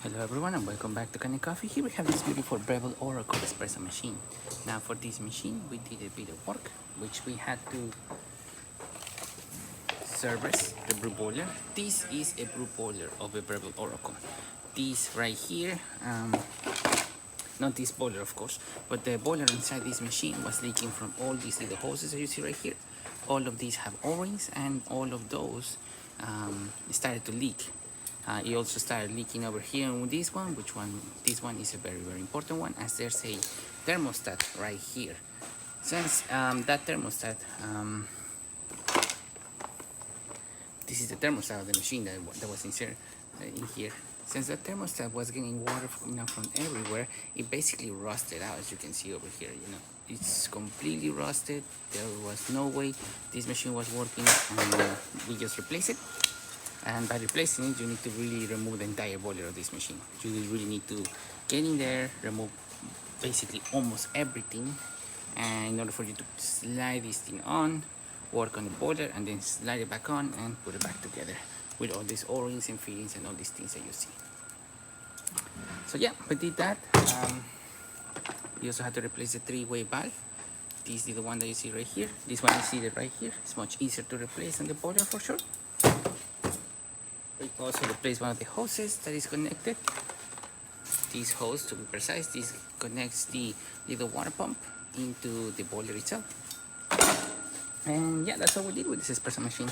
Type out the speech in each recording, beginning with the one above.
Hello everyone and welcome back to Kanen Coffee. Here we have this beautiful Breville Oracle Espresso machine. Now for this machine we did a bit of work which we had to service the brew boiler. This is a brew boiler of a Breville Oracle. This right here, not this boiler of course, but the boiler inside this machine was leaking from all these little hoses that you see right here. All of these have O-rings and all of those started to leak. It also started leaking over here on this one, this one is a very important one, as there's a thermostat right here. Since that thermostat, this is the thermostat of the machine that was inserted in here. Since that thermostat was getting water from everywhere, it basically rusted out, as you can see over here. It's completely rusted. There was no way this machine was working, and we just replaced it. And by replacing it, you need to really remove the entire boiler of this machine. You really need to get in there, remove basically almost everything, and in order for you to slide this thing on, work on the boiler, and then slide it back on and put it back together with all these O-rings and fittings and all these things that you see. So yeah, we did that. We also had to replace the three-way valve. This is the one that you see right here. This one is seated right here. It's much easier to replace than the boiler for sure. We also replace one of the hoses that is connected. This hose, to be precise, this connects the little water pump into the boiler itself. And yeah, that's what we did with this espresso machine.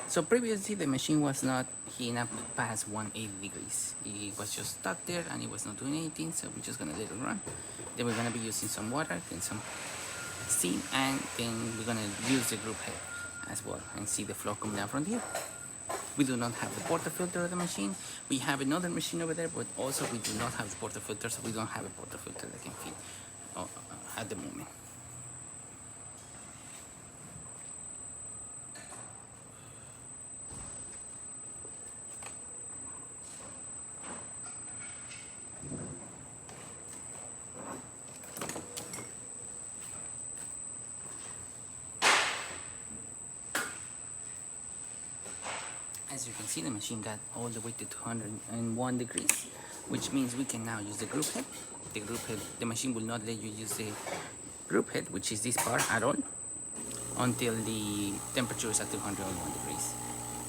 So previously the machine was not heating up past 180 degrees. It was just stuck there and it was not doing anything, so we're just gonna let it run. Then we're gonna be using some water and some steam, and then we're gonna use the group head as well and see the flow coming down from here. We do not have the portafilter of the machine. We have another machine over there, but also we do not have the portafilter, so we don't have a portafilter that can fit at the moment. As you can see, the machine got all the way to 201 degrees, which means we can now use the group head. The machine will not let you use the group head, which is this part, at all, until the temperature is at 201 degrees.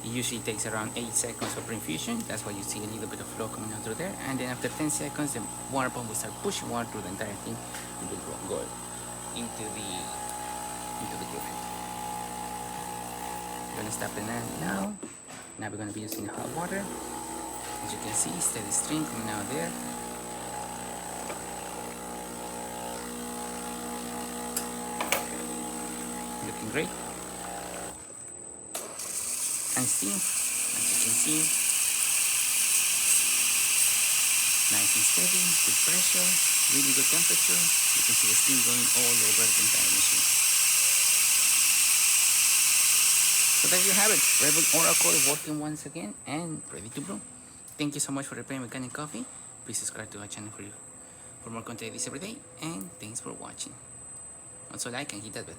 It usually takes around 8 seconds for pre-infusion. That's why you see a little bit of flow coming out through there. And then after 10 seconds, the water pump will start pushing water through the entire thing and will go into the group head. I'm gonna stop it now. Now we're going to be using hot water. As you can see, steady stream coming out there. Looking great. And steam, as you can see, nice and steady, good pressure, really good temperature. You can see the steam going all over the entire machine. So there you have it, Breville Oracle working once again and ready to brew. Thank you so much for replaying with Kanen Coffee. Please subscribe to our channel for more content like this every day, and thanks for watching. Also like and hit that bell.